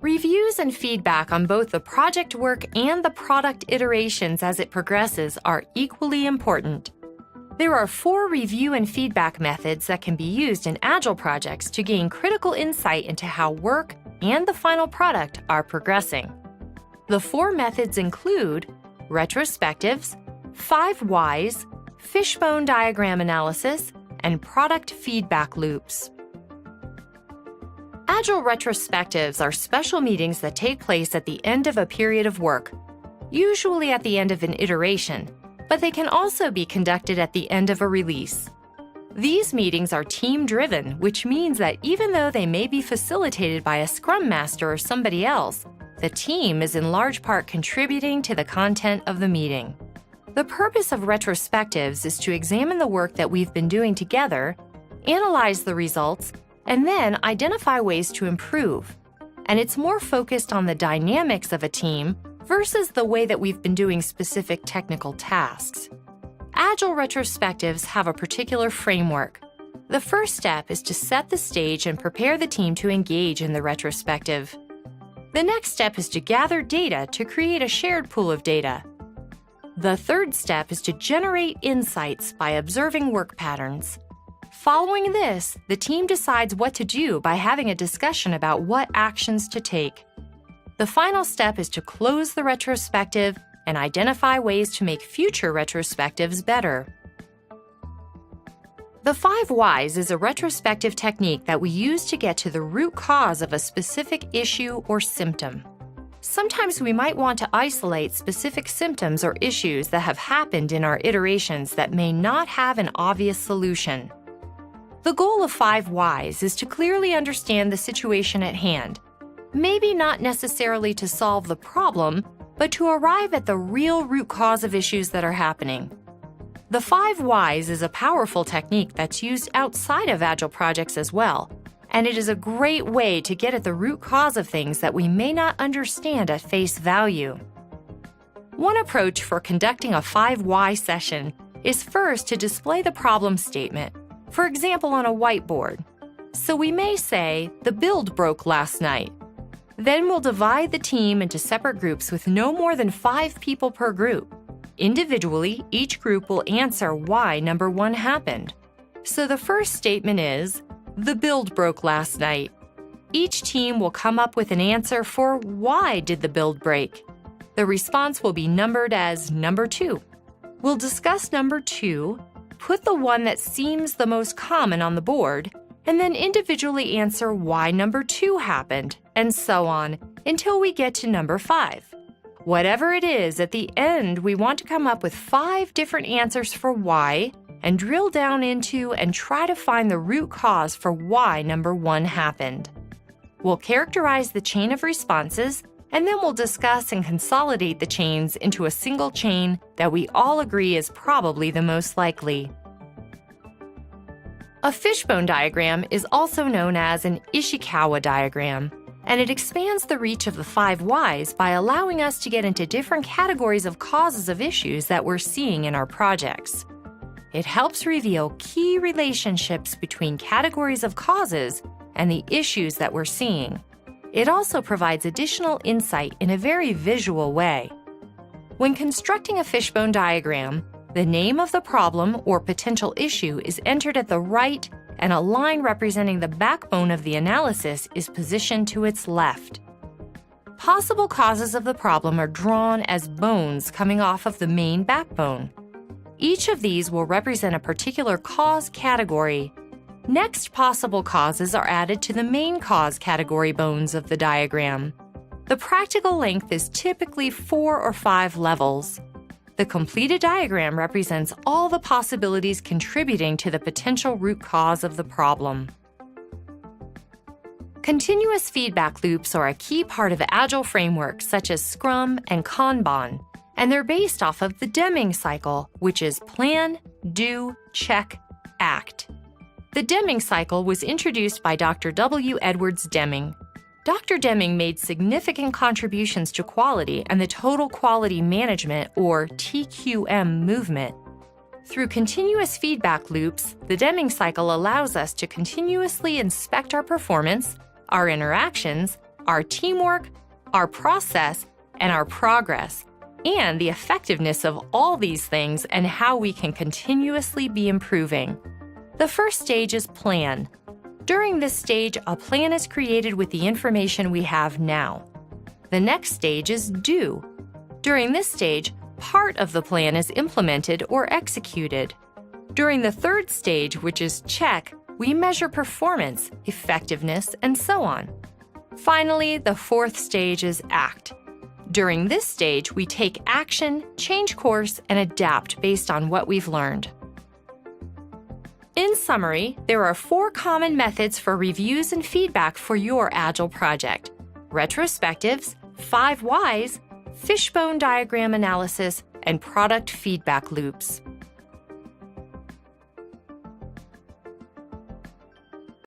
Reviews and feedback on both the project work and the product iterations as it progresses are equally important. There are 4 review and feedback methods that can be used in Agile projects to gain critical insight into how work and the final product are progressing. The 4 methods include retrospectives, 5 whys, fishbone diagram analysis, and product feedback loops. Agile retrospectives are special meetings that take place at the end of a period of work, usually at the end of an iteration, but they can also be conducted at the end of a release. These meetings are team-driven, which means that even though they may be facilitated by a Scrum Master or somebody else, the team is in large part contributing to the content of the meeting. The purpose of retrospectives is to examine the work that we've been doing together, analyze the results, and then identify ways to improve. And it's more focused on the dynamics of a team versus the way that we've been doing specific technical tasks. Agile retrospectives have a particular framework. The first step is to set the stage and prepare the team to engage in the retrospective. The next step is to gather data to create a shared pool of data. The third step is to generate insights by observing work patterns. Following this, the team decides what to do by having a discussion about what actions to take. The final step is to close the retrospective and identify ways to make future retrospectives better. The 5 whys is a retrospective technique that we use to get to the root cause of a specific issue or symptom. Sometimes we might want to isolate specific symptoms or issues that have happened in our iterations that may not have an obvious solution. The goal of 5 whys is to clearly understand the situation at hand, maybe not necessarily to solve the problem, but to arrive at the real root cause of issues that are happening. The 5 whys is a powerful technique that's used outside of Agile projects as well, and it is a great way to get at the root cause of things that we may not understand at face value. One approach for conducting a 5 why session is first to display the problem statement, for example on a whiteboard. So we may say, "The build broke last night." Then we'll divide the team into separate groups with no more than 5 people per group. Individually, each group will answer why number 1 happened. So the first statement is, "The build broke last night." Each team will come up with an answer for why did the build break. The response will be numbered as number 2. We'll discuss number 2, put the one that seems the most common on the board, and then individually answer why number 2 happened, and so on, until we get to number 5. Whatever it is, at the end, we want to come up with 5 different answers for why, and drill down into and try to find the root cause for why number 1 happened. We'll characterize the chain of responses, and then we'll discuss and consolidate the chains into a single chain that we all agree is probably the most likely. A fishbone diagram is also known as an Ishikawa diagram, and it expands the reach of the 5 whys by allowing us to get into different categories of causes of issues that we're seeing in our projects. It helps reveal key relationships between categories of causes and the issues that we're seeing. It also provides additional insight in a very visual way. When constructing a fishbone diagram, the name of the problem or potential issue is entered at the right, and a line representing the backbone of the analysis is positioned to its left. Possible causes of the problem are drawn as bones coming off of the main backbone. Each of these will represent a particular cause category. Next possible causes are added to the main cause category bones of the diagram. The practical length is typically 4 or 5 levels. The completed diagram represents all the possibilities contributing to the potential root cause of the problem. Continuous feedback loops are a key part of Agile frameworks such as Scrum and Kanban, and they're based off of the Deming cycle, which is plan, do, check, act. The Deming cycle was introduced by Dr. W. Edwards Deming. Dr. Deming made significant contributions to quality and the total quality management, or TQM, movement. Through continuous feedback loops, the Deming cycle allows us to continuously inspect our performance, our interactions, our teamwork, our process, and our progress, and the effectiveness of all these things and how we can continuously be improving. The first stage is plan. During this stage, a plan is created with the information we have now. The next stage is do. During this stage, part of the plan is implemented or executed. During the third stage, which is check, we measure performance, effectiveness, and so on. Finally, the fourth stage is act. During this stage, we take action, change course, and adapt based on what we've learned. In summary, there are 4 common methods for reviews and feedback for your Agile project: retrospectives, 5 whys, fishbone diagram analysis, and product feedback loops.